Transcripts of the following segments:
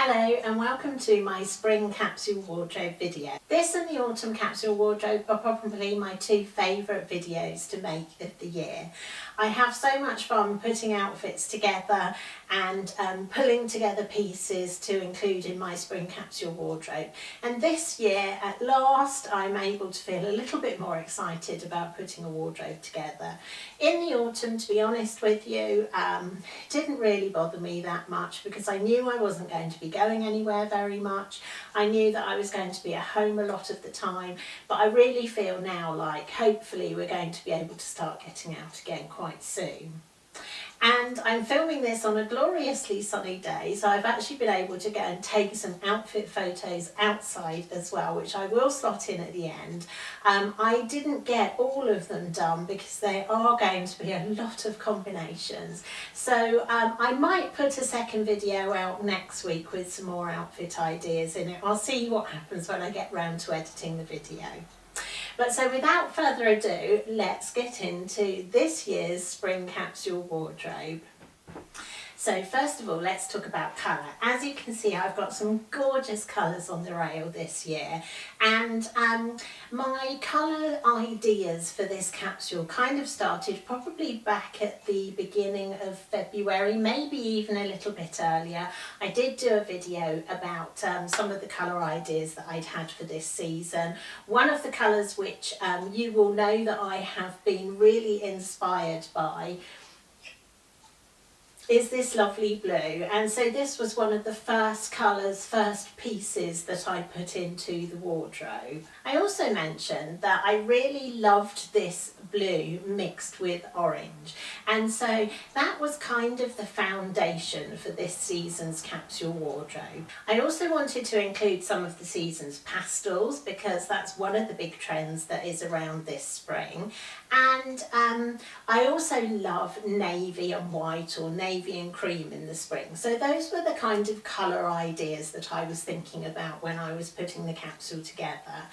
Hello and welcome to my spring capsule wardrobe video. This and the autumn capsule wardrobe are probably my two favourite videos to make of the year. I have so much fun putting outfits together and pulling together pieces to include in my spring capsule wardrobe. And this year, at last, I'm able to feel a little bit more excited about putting a wardrobe together. In the autumn, to be honest with you, it didn't really bother me that much because I knew I wasn't going to be going anywhere very much. I knew that I was going to be at home a lot of the time, but I really feel now like hopefully we're going to be able to start getting out again quite soon. And I'm filming this on a gloriously sunny day, so I've actually been able to go and take some outfit photos outside as well, which I will slot in at the end. I didn't get all of them done because there are going to be a lot of combinations. So I might put a second video out next week with some more outfit ideas in it. I'll see what happens when I get round to editing the video. But so without further ado, let's get into this year's spring capsule wardrobe. So first of all, let's talk about colour. As you can see, I've got some gorgeous colours on the rail this year, and my colour ideas for this capsule kind of started probably back at the beginning of February, maybe even a little bit earlier. I did do a video about some of the colour ideas that I'd had for this season. One of the colours which you will know that I have been really inspired by is this lovely blue, and so this was one of the first pieces that I put into the wardrobe. I also mentioned that I really loved this blue mixed with orange, and so that was kind of the foundation for this season's capsule wardrobe. I also wanted to include some of the season's pastels because that's one of the big trends that is around this spring, and I also love navy and white or navy and cream in the spring. So those were the kind of colour ideas that I was thinking about when I was putting the capsule together.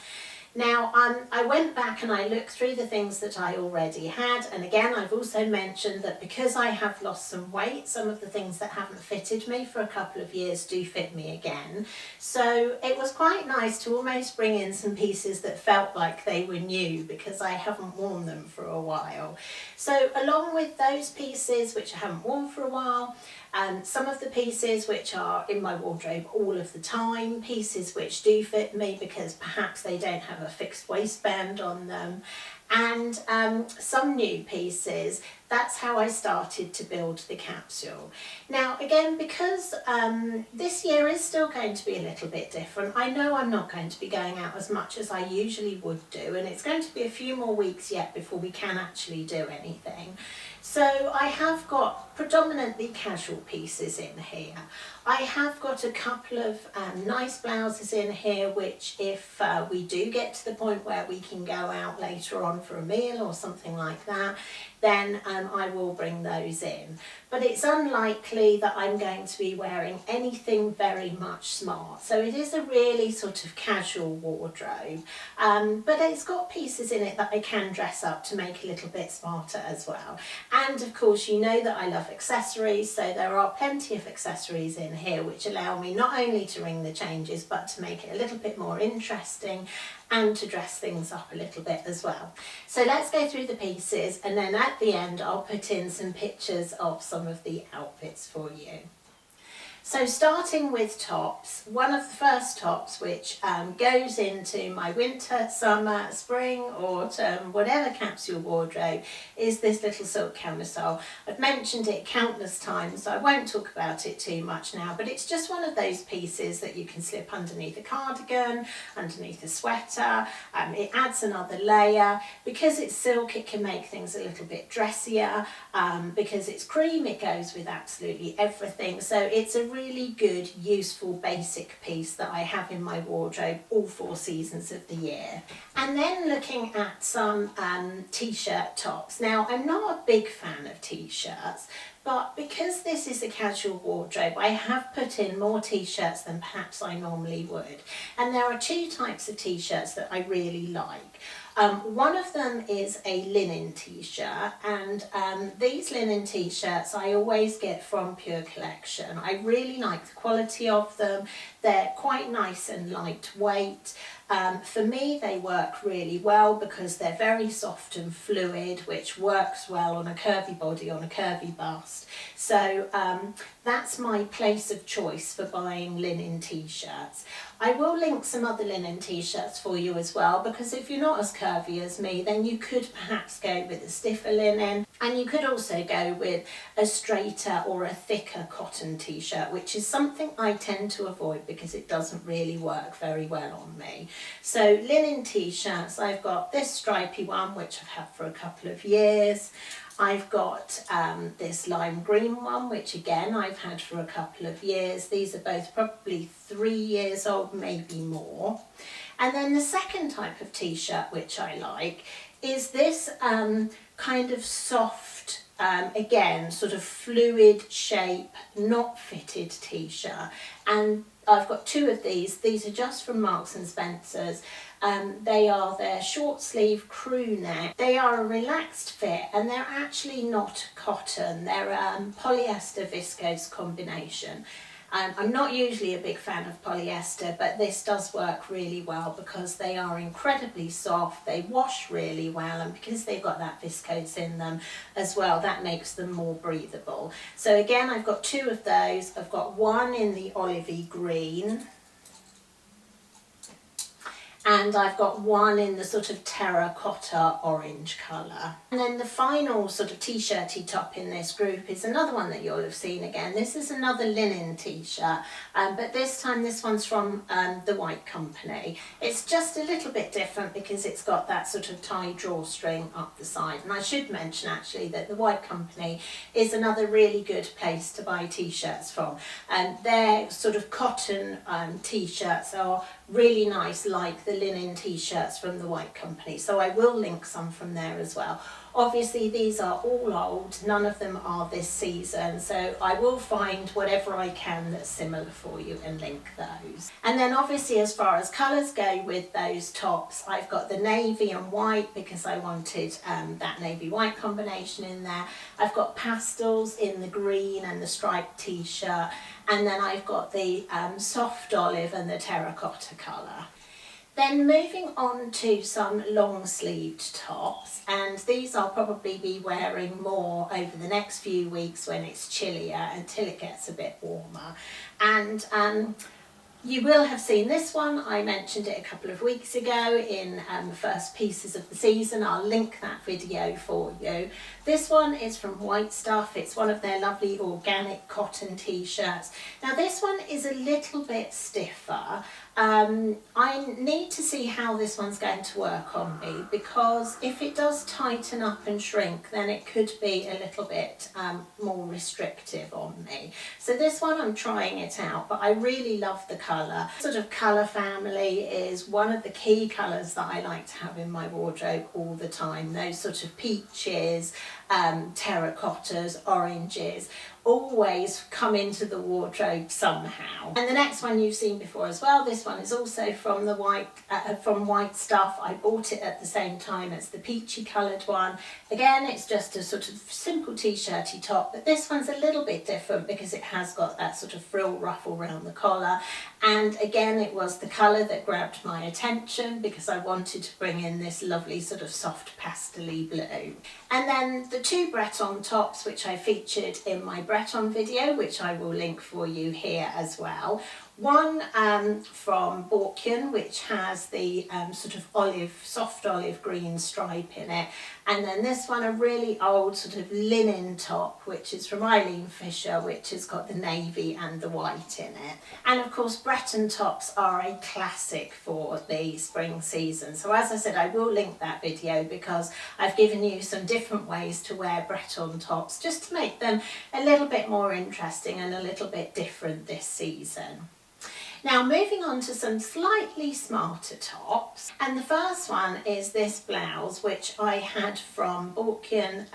Now, I went back and I looked through the things that I already had, and again I've also mentioned that because I have lost some weight, some of the things that haven't fitted me for a couple of years do fit me again. So it was quite nice to almost bring in some pieces that felt like they were new because I haven't worn them for a while. So along with those pieces which I haven't worn for a while, some of the pieces which are in my wardrobe all of the time, pieces which do fit me because perhaps they don't have a fixed waistband on them, and some new pieces. That's how I started to build the capsule. Now again, because this year is still going to be a little bit different, I know I'm not going to be going out as much as I usually would do, and it's going to be a few more weeks yet before we can actually do anything. So I have got predominantly casual pieces in here. I have got a couple of nice blouses in here which, if we do get to the point where we can go out later on for a meal or something like that, then I will bring those in. But it's unlikely that I'm going to be wearing anything very much smart. So it is a really sort of casual wardrobe, but it's got pieces in it that I can dress up to make a little bit smarter as well. And of course, you know that I love accessories, so there are plenty of accessories in here which allow me not only to ring the changes but to make it a little bit more interesting and to dress things up a little bit as well. So let's go through the pieces, and then at the end I'll put in some pictures of some of the outfits for you. So starting with tops, one of the first tops which goes into my winter, summer, spring, autumn, whatever capsule wardrobe is this little silk camisole. I've mentioned it countless times, so I won't talk about it too much now, but it's just one of those pieces that you can slip underneath a cardigan, underneath a sweater. It adds another layer. Because it's silk, it can make things a little bit dressier. Because it's cream, it goes with absolutely everything. So it's a really good, useful, basic piece that I have in my wardrobe all 4 seasons of the year. And then looking at some t-shirt tops. Now, I'm not a big fan of t-shirts, but because this is a casual wardrobe, I have put in more t-shirts than perhaps I normally would. And there are 2 types of t-shirts that I really like. One of them is a linen t-shirt, and these linen t-shirts I always get from Pure Collection. I really like the quality of them. They're quite nice and lightweight. For me, they work really well because they're very soft and fluid, which works well on a curvy body, on a curvy bust. So that's my place of choice for buying linen t-shirts. I will link some other linen t-shirts for you as well, because if you're not as curvy as me, then you could perhaps go with a stiffer linen, and you could also go with a straighter or a thicker cotton t-shirt, which is something I tend to avoid because it doesn't really work very well on me. So linen t-shirts, I've got this stripy one, which I've had for a couple of years. I've got this lime green one, which again I've had for a couple of years. These are both probably 3 years old, maybe more. And then the second type of t-shirt which I like is this kind of soft, again, sort of fluid shape, not fitted t-shirt. And I've got 2 of these. These are just from Marks and Spencer's. They are their short sleeve crew neck. They are a relaxed fit, and they're actually not cotton. They're polyester viscose combination. I'm not usually a big fan of polyester, but this does work really well because they are incredibly soft, they wash really well, and because they've got that viscose in them as well, that makes them more breathable. So again, I've got 2 of those. I've got one in the olivey green, and I've got one in the sort of terracotta orange colour. And then the final sort of t-shirty top in this group is another one that you'll have seen again. This is another linen t-shirt, but this time this one's from the White Company. It's just a little bit different because it's got that sort of tie drawstring up the side. And I should mention actually that the White Company is another really good place to buy t-shirts from. Their sort of cotton t-shirts are really nice, like the linen t-shirts from the White Company, so I will link some from there as well. Obviously these are all old, none of them are this season, so I will find whatever I can that's similar for you and link those. And then obviously as far as colours go with those tops, I've got the navy and white because I wanted that navy white combination in there. I've got pastels in the green and the striped t-shirt, and then I've got the soft olive and the terracotta colour. Then moving on to some long sleeved tops, and these I'll probably be wearing more over the next few weeks when it's chillier until it gets a bit warmer. And you will have seen this one. I mentioned it a couple of weeks ago in the first pieces of the season. I'll link that video for you. This one is from White Stuff. It's one of their lovely organic cotton t-shirts. Now this one is a little bit stiffer. I need to see how this one's going to work on me, because if it does tighten up and shrink, then it could be a little bit more restrictive on me. So this one I'm trying it out, but I really love the colour. Sort of colour family is one of the key colours that I like to have in my wardrobe all the time. Those sort of peaches, terracottas, oranges, always come into the wardrobe somehow. And the next one you've seen before as well. This one is also from the White Stuff. I bought it at the same time as the peachy coloured one. Again, it's just a sort of simple t-shirty top, but this one's a little bit different because it has got that sort of frill ruffle around the collar. And again, it was the colour that grabbed my attention because I wanted to bring in this lovely sort of soft pastel-y blue. And then the 2 Breton tops, which I featured in my Breton video, which I will link for you here as well. One from Borkian, which has the sort of soft olive green stripe in it. And then this one, a really old sort of linen top, which is from Eileen Fisher, which has got the navy and the white in it. And of course, Breton tops are a classic for the spring season. So as I said, I will link that video because I've given you some different ways to wear Breton tops just to make them a little bit more interesting and a little bit different this season. Now moving on to some slightly smarter tops, and the first one is this blouse which I had from Borkian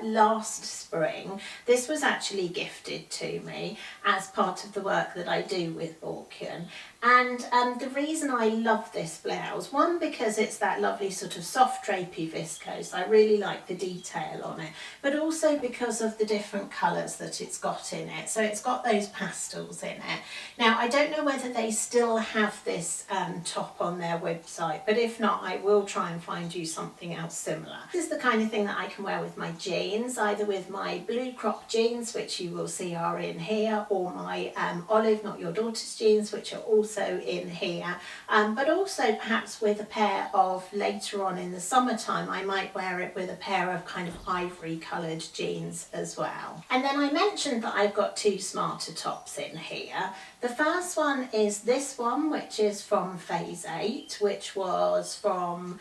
last spring. This was actually gifted to me as part of the work that I do with Borkian. And the reason I love this blouse, one, because it's that lovely sort of soft drapey viscose, I really like the detail on it, but also because of the different colours that it's got in it. So it's got those pastels in it. Now I don't know whether they still have this top on their website, but if not, I will try and find you something else similar. This is the kind of thing that I can wear with my jeans, either with my blue crop jeans, which you will see are in here, or my olive, not your daughter's jeans, which are also in here, but also perhaps with a pair of, later on in the summertime, I might wear it with a pair of kind of ivory coloured jeans as well. And then I mentioned that I've got two smarter tops in here. The first one is this one, which is from Phase 8, which was from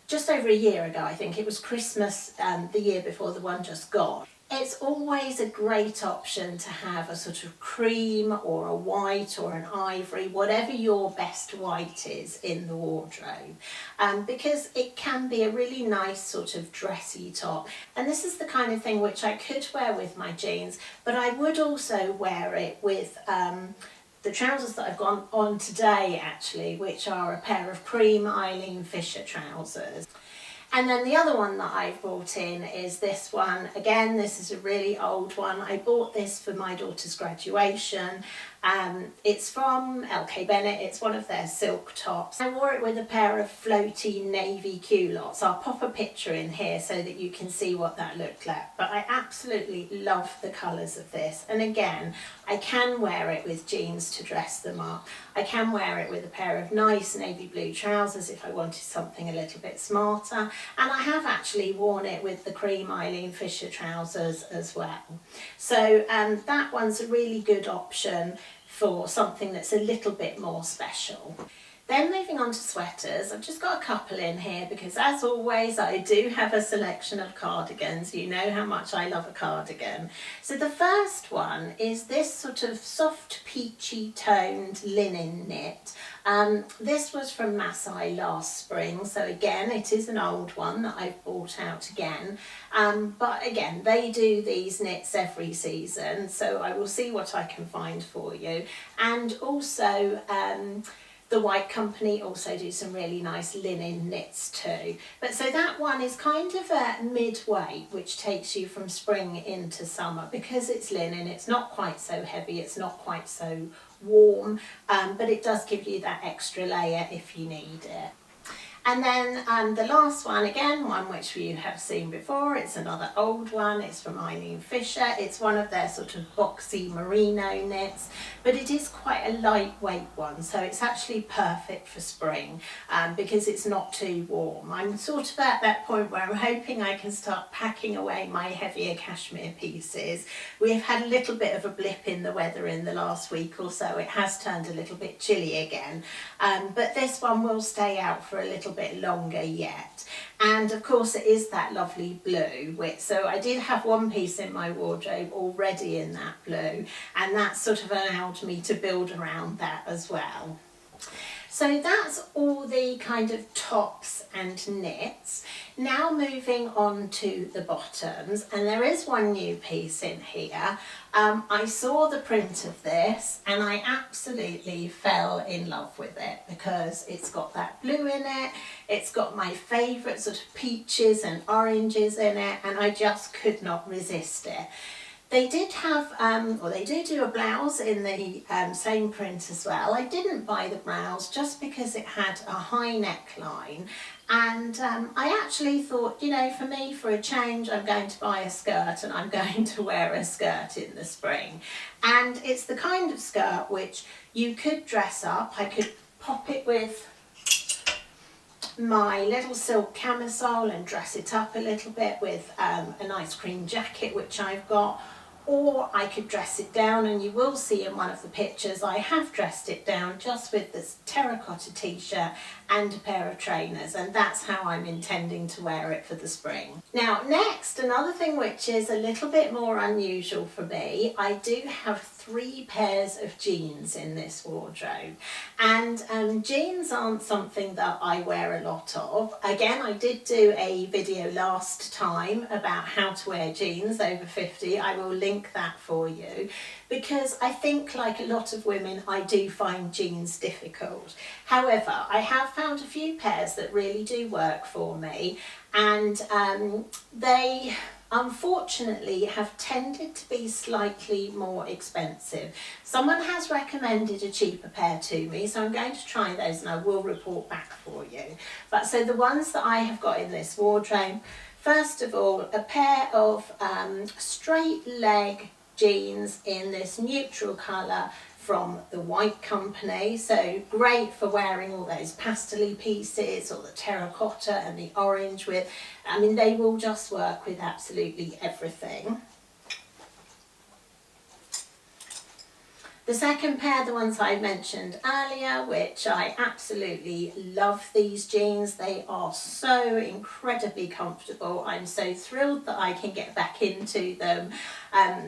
just over a year ago, I think. It was Christmas the year before the one just gone. It's always a great option to have a sort of cream or a white or an ivory, whatever your best white is in the wardrobe, because it can be a really nice sort of dressy top. And this is the kind of thing which I could wear with my jeans, but I would also wear it with the trousers that I've gone on today actually, which are a pair of cream Eileen Fisher trousers. And then the other one that I've brought in is this one. Again, this is a really old one. I bought this for my daughter's graduation. It's from LK Bennett. It's one of their silk tops. I wore it with a pair of floaty navy culottes. I'll pop a picture in here so that you can see what that looked like. But I absolutely love the colours of this. And again, I can wear it with jeans to dress them up. I can wear it with a pair of nice navy blue trousers if I wanted something a little bit smarter. And I have actually worn it with the cream Eileen Fisher trousers as well. So that one's a really good option for something that's a little bit more special. Then moving on to sweaters, I've just got a couple in here because, as always, I do have a selection of cardigans. You know how much I love a cardigan. So the first one is this sort of soft peachy toned linen knit. This was from Masai last spring, so again it is an old one that I've brought out again. But again, they do these knits every season, so I will see what I can find for you. And also the White Company also do some really nice linen knits too. But so that one is kind of a midway, which takes you from spring into summer because it's linen. It's not quite so heavy, it's not quite so warm, but it does give you that extra layer if you need it. And then the last one, again, one which you have seen before, it's another old one, it's from Eileen Fisher. It's one of their sort of boxy merino knits, but it is quite a lightweight one, so it's actually perfect for spring because it's not too warm. I'm sort of at that point where I'm hoping I can start packing away my heavier cashmere pieces. We've had a little bit of a blip in the weather in the last week or so. It has turned a little bit chilly again, but this one will stay out for a little bit longer yet. And of course it is that lovely blue, so I did have one piece in my wardrobe already in that blue, and that sort of allowed me to build around that as well. So that's all the kind of tops and knits. Now moving on to the bottoms, and there is one new piece in here. I saw the print of this and I absolutely fell in love with it because it's got that blue in it, it's got my favourite sort of peaches and oranges in it, and I just could not resist it. They did have, or they do a blouse in the same print as well. I didn't buy the blouse just because it had a high neckline, and I actually thought, you know, for me, for a change, I'm going to buy a skirt and I'm going to wear a skirt in the spring. And it's the kind of skirt which you could dress up. I could pop it with my little silk camisole and dress it up a little bit with a nice cream jacket which I've got, or I could dress it down, and you will see in one of the pictures I have dressed it down just with this terracotta t-shirt and a pair of trainers, and that's how I'm intending to wear it for the spring. Now next, another thing which is a little bit more unusual for me, I do have 3 pairs of jeans in this wardrobe, and jeans aren't something that I wear a lot of. Again, I did do a video last time about how to wear jeans over 50. I will link that for you, because I think, like a lot of women, I do find jeans difficult. However, I have found a few pairs that really do work for me, and they unfortunately have tended to be slightly more expensive. Someone has recommended a cheaper pair to me, so I'm going to try those and I will report back for you. But so the ones that I have got in this wardrobe, first of all, a pair of straight leg jeans in this neutral colour from the White Company, so great for wearing all those pastel-y pieces or the terracotta and the orange with, I mean, they will just work with absolutely everything. The second pair, the ones I mentioned earlier, which I absolutely love these jeans. They are so incredibly comfortable. I'm so thrilled that I can get back into them.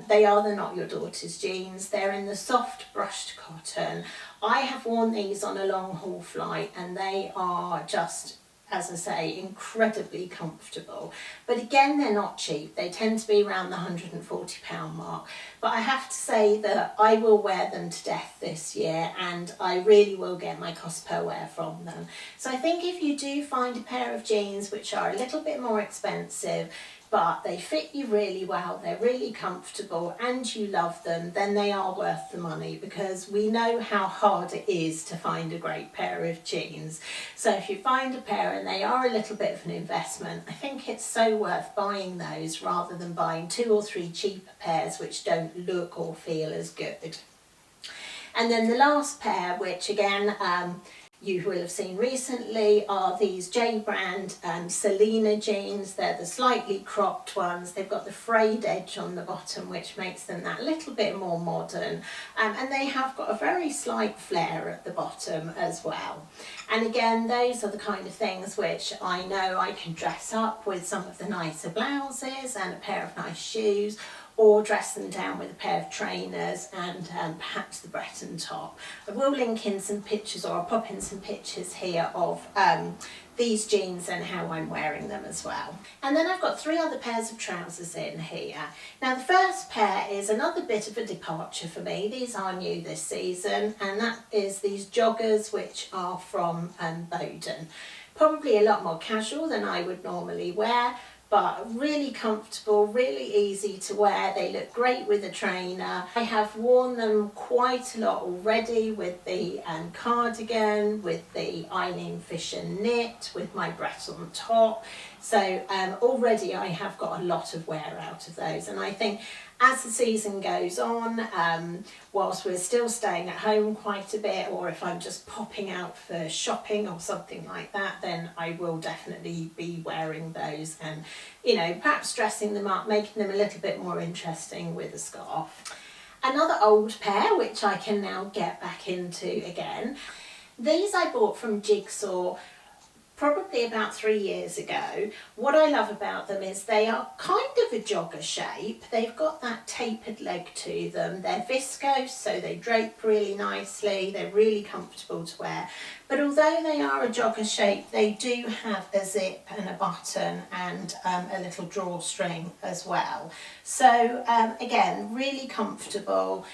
They are the Not Your Daughter's jeans. They're in the soft brushed cotton. I have worn these on a long haul flight and they are just, as I say, incredibly comfortable. But again, they're not cheap. They tend to be around the £140 mark. But I have to say that I will wear them to death this year, and I really will get my cost per wear from them. So I think if you do find a pair of jeans which are a little bit more expensive, but they fit you really well, they're really comfortable and you love them, then they are worth the money, because we know how hard it is to find a great pair of jeans. So if you find a pair and they are a little bit of an investment, I think it's so worth buying those rather than buying 2 or 3 cheaper pairs which don't look or feel as good. And then the last pair, which again you will have seen recently, are these J brand Selena jeans. They're the slightly cropped ones. They've got the frayed edge on the bottom, which makes them that little bit more modern, and they have got a very slight flare at the bottom as well. And again, those are the kind of things which I know I can dress up with some of the nicer blouses and a pair of nice shoes, or dress them down with a pair of trainers and perhaps the Breton top. I will link in some pictures, or I'll pop in some pictures here of these jeans and how I'm wearing them as well. And then I've got 3 other pairs of trousers in here. Now the first pair is another bit of a departure for me. These are new this season, and that is these joggers, which are from Bowden. Probably a lot more casual than I would normally wear, but really comfortable, really easy to wear. They look great with a trainer. I have worn them quite a lot already with the cardigan, with the Eileen Fisher knit, with my Breton top. So already I have got a lot of wear out of those, and I think as the season goes on, whilst we're still staying at home quite a bit, or if I'm just popping out for shopping or something like that, then I will definitely be wearing those and, you know, perhaps dressing them up, making them a little bit more interesting with a scarf. Another old pair, which I can now get back into again. These I bought from Jigsaw probably about 3 years ago. What I love about them is they are kind of a jogger shape. They've got that tapered leg to them. They're viscose, so they drape really nicely. They're really comfortable to wear. But although they are a jogger shape, they do have a zip and a button and a little drawstring as well. So again, really comfortable.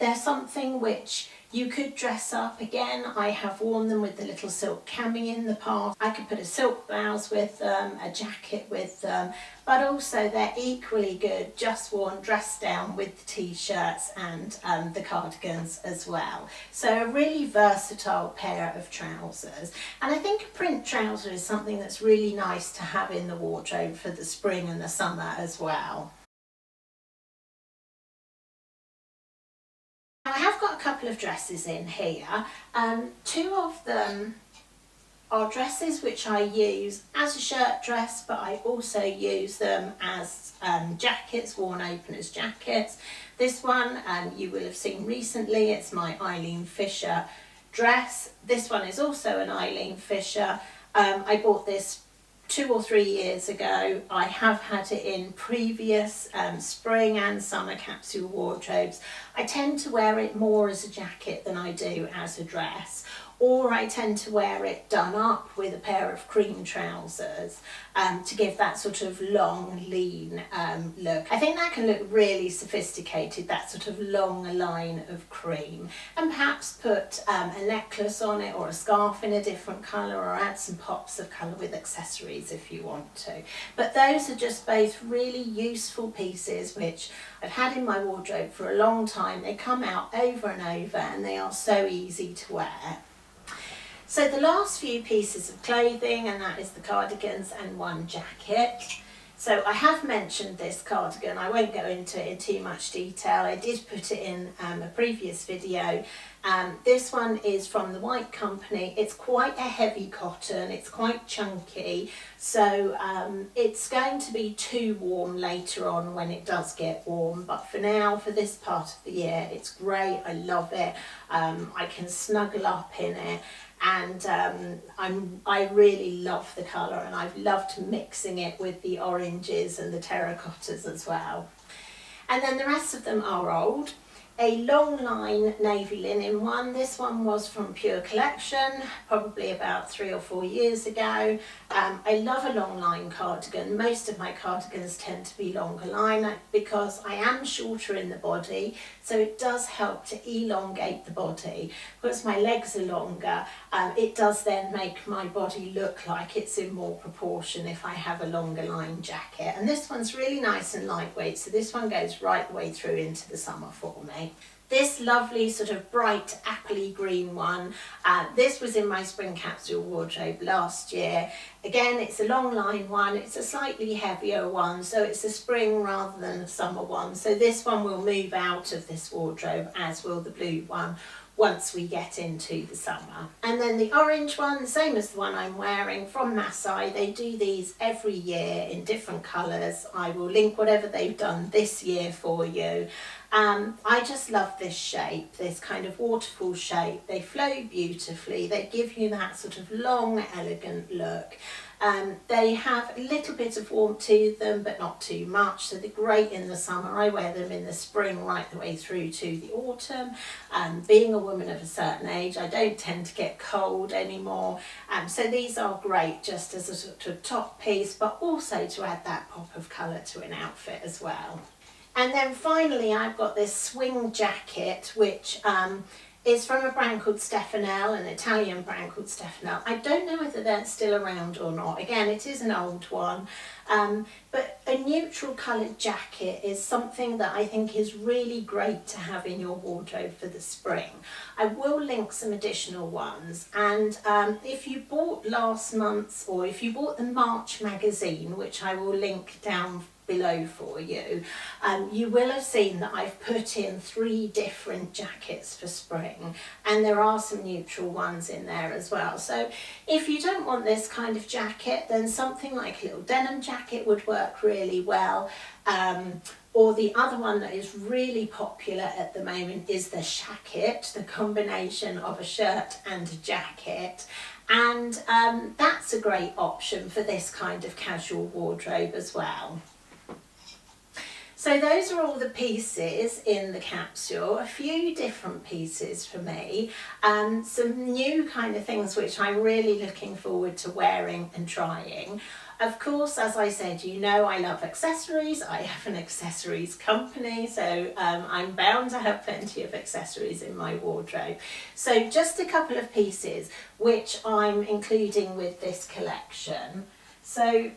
They're something which you could dress up. Again, I have worn them with the little silk cami in the past. I could put a silk blouse with them, a jacket with them, but also they're equally good just worn dressed down with the t-shirts and the cardigans as well. So a really versatile pair of trousers. And I think a print trouser is something that's really nice to have in the wardrobe for the spring and the summer as well. I have got a couple of dresses in here. 2 of them are dresses which I use as a shirt dress, but I also use them as jackets, worn open as jackets. This one you will have seen recently. It's my Eileen Fisher dress. This one is also an Eileen Fisher. I bought this 2 or 3 years ago. I have had it in previous spring and summer capsule wardrobes. I tend to wear it more as a jacket than I do as a dress, or I tend to wear it done up with a pair of cream trousers to give that sort of long, lean look. I think that can look really sophisticated, that sort of long line of cream, and perhaps put a necklace on it or a scarf in a different colour, or add some pops of colour with accessories if you want to. But those are just both really useful pieces which I've had in my wardrobe for a long time. They come out over and over and they are so easy to wear. So the last few pieces of clothing, and that is the cardigans and one jacket. So I have mentioned this cardigan, I won't go into it in too much detail. I did put it in a previous video. This one is from the White Company. It's quite a heavy cotton, it's quite chunky, so it's going to be too warm later on when it does get warm, but for now, for this part of the year, it's great. I love it. I can snuggle up in it, and I really love the colour, and I've loved mixing it with the oranges and the terracottas as well. And then the rest of them are old. A long line navy linen one. This one was from Pure Collection, probably about 3 or 4 years ago. I love a long line cardigan. Most of my cardigans tend to be longer line because I am shorter in the body, so it does help to elongate the body. Because my legs are longer, it does then make my body look like it's in more proportion if I have a longer line jacket. And this one's really nice and lightweight, so this one goes right the way through into the summer for me. This lovely sort of bright appley green one, this was in my spring capsule wardrobe last year. Again, it's a long line one, it's a slightly heavier one, so it's a spring rather than a summer one. So this one will move out of this wardrobe, as will the blue one, once we get into the summer. And then the orange one, the same as the one I'm wearing, from Masai. They do these every year in different colours. I will link whatever they've done this year for you. I just love this shape, this kind of waterfall shape. They flow beautifully, they give you that sort of long, elegant look. They have a little bit of warmth to them, but not too much, so they're great in the summer. I wear them in the spring right the way through to the autumn. Being a woman of a certain age, I don't tend to get cold anymore, so these are great just as a sort of top piece, but also to add that pop of colour to an outfit as well. And then finally I've got this swing jacket, which is from a brand called Stefanel, an Italian brand called Stefanel. I don't know whether they're still around or not. Again, it is an old one, but a neutral coloured jacket is something that I think is really great to have in your wardrobe for the spring. I will link some additional ones, and if you bought last month's, or if you bought the March magazine, which I will link down below for you, you will have seen that I've put in 3 different jackets for spring, and there are some neutral ones in there as well. So if you don't want this kind of jacket, then something like a little denim jacket would work really well. Or the other one that is really popular at the moment is the shacket, the combination of a shirt and a jacket. And that's a great option for this kind of casual wardrobe as well. So those are all the pieces in the capsule, a few different pieces for me, some new kind of things which I'm really looking forward to wearing and trying. Of course, as I said, you know I love accessories. I have an accessories company, so I'm bound to have plenty of accessories in my wardrobe. So just a couple of pieces which I'm including with this collection. So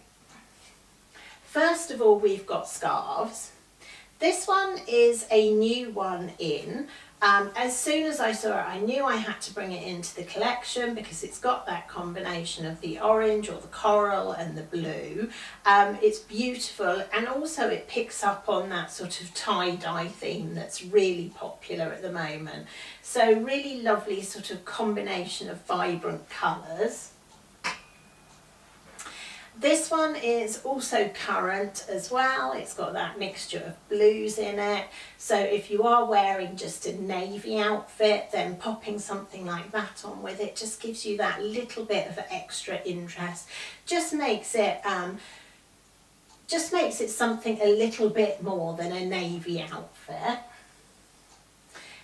first of all, we've got scarves. This one is a new one in. As soon as I saw it, I knew I had to bring it into the collection because it's got that combination of the orange or the coral and the blue. It's beautiful, and also it picks up on that sort of tie-dye theme that's really popular at the moment. So really lovely sort of combination of vibrant colours. This one is also currant as well. It's got that mixture of blues in it. So if you are wearing just a navy outfit, then popping something like that on with it just gives you that little bit of extra interest. Just makes it something a little bit more than a navy outfit.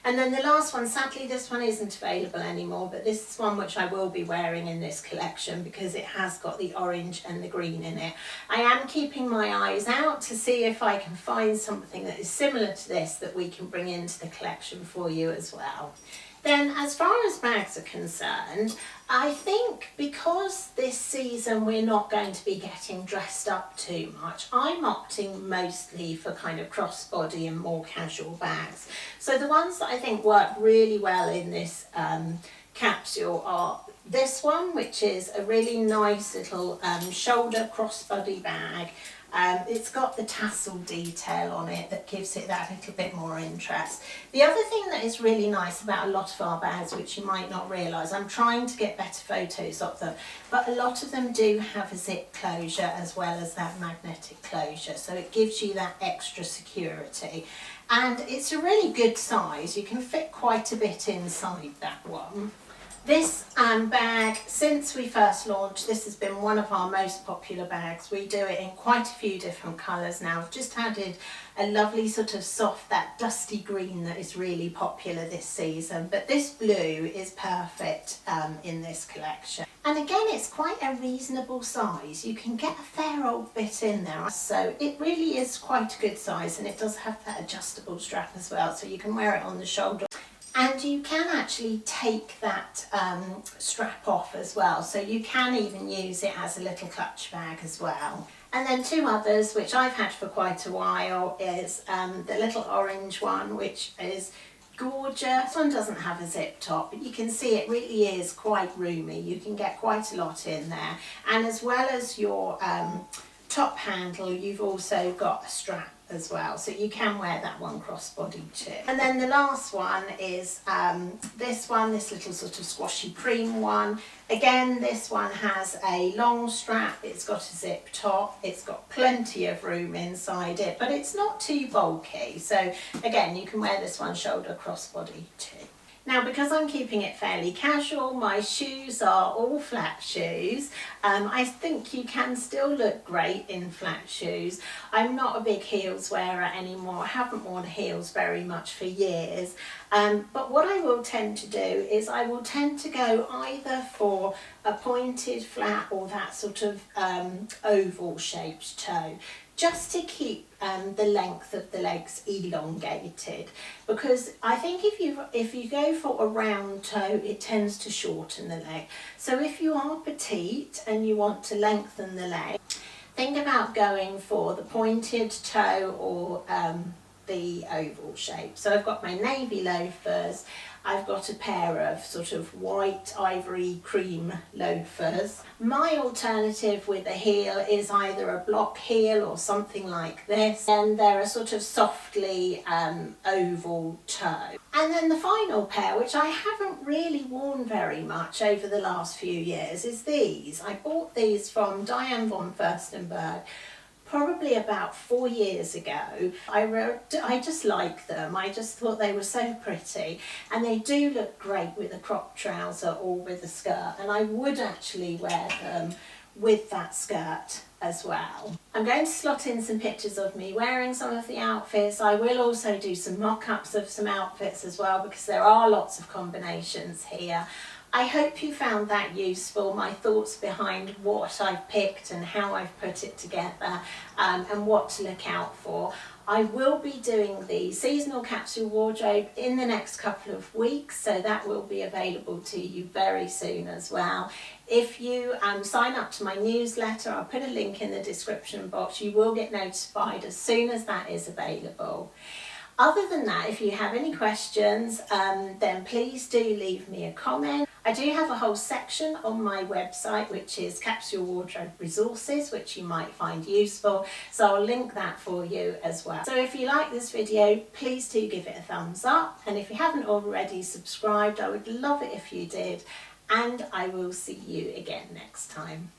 And then the last one, sadly this one isn't available anymore, but this is one which I will be wearing in this collection because it has got the orange and the green in it. I am keeping my eyes out to see if I can find something that is similar to this that we can bring into the collection for you as well. Then as far as bags are concerned, I think because this season we're not going to be getting dressed up too much, I'm opting mostly for kind of crossbody and more casual bags. So the ones that I think work really well in this capsule are this one, which is a really nice little shoulder crossbody bag. It's got the tassel detail on it that gives it that little bit more interest. The other thing that is really nice about a lot of our bags, which you might not realise, I'm trying to get better photos of them, but a lot of them do have a zip closure as well as that magnetic closure, so it gives you that extra security. And it's a really good size, you can fit quite a bit inside that one. This bag, since we first launched, this has been one of our most popular bags. We do it in quite a few different colours now. I've just added a lovely sort of soft, that dusty green that is really popular this season. But this blue is perfect in this collection. And again, it's quite a reasonable size. You can get a fair old bit in there. So it really is quite a good size, and it does have that adjustable strap as well. So you can wear it on the shoulder. And you can actually take that strap off as well, so you can even use it as a little clutch bag as well. And then two others which I've had for quite a while is the little orange one, which is gorgeous. This one doesn't have a zip top, but you can see it really is quite roomy. You can get quite a lot in there, and as well as your top handle, you've also got a strap as well, so you can wear that one crossbody too. And then the last one is this little sort of squashy cream one. Again, this one has a long strap, it's got a zip top, it's got plenty of room inside it, but it's not too bulky, so again you can wear this one shoulder crossbody too. Now, because I'm keeping it fairly casual, my shoes are all flat shoes. I think you can still look great in flat shoes. I'm not a big heels wearer anymore. I haven't worn heels very much for years. But what I will tend to do is I will tend to go either for a pointed flat or that sort of oval shaped toe, just to keep the length of the legs elongated, because I think if you go for a round toe, it tends to shorten the leg. So if you are petite and you want to lengthen the leg, think about going for the pointed toe or the oval shape. So I've got my navy loafers, I've got a pair of sort of white ivory cream loafers. My alternative with a heel is either a block heel or something like this, and they're a sort of softly oval toe. And then the final pair, which I haven't really worn very much over the last few years, is these. I bought these from Diane von Furstenberg probably about 4 years ago. I just like them. I just thought they were so pretty, and they do look great with a crop trouser or with a skirt, and I would actually wear them with that skirt as well. I'm going to slot in some pictures of me wearing some of the outfits. I will also do some mock-ups of some outfits as well, because there are lots of combinations here. I hope you found that useful, my thoughts behind what I've picked and how I've put it together, and what to look out for. I will be doing the seasonal capsule wardrobe in the next couple of weeks, so that will be available to you very soon as well. If you sign up to my newsletter, I'll put a link in the description box. You will get notified as soon as that is available. Other than that, if you have any questions, then please do leave me a comment. I do have a whole section on my website which is Capsule Wardrobe Resources, which you might find useful, so I'll link that for you as well. So if you like this video, please do give it a thumbs up, and if you haven't already subscribed, I would love it if you did, and I will see you again next time.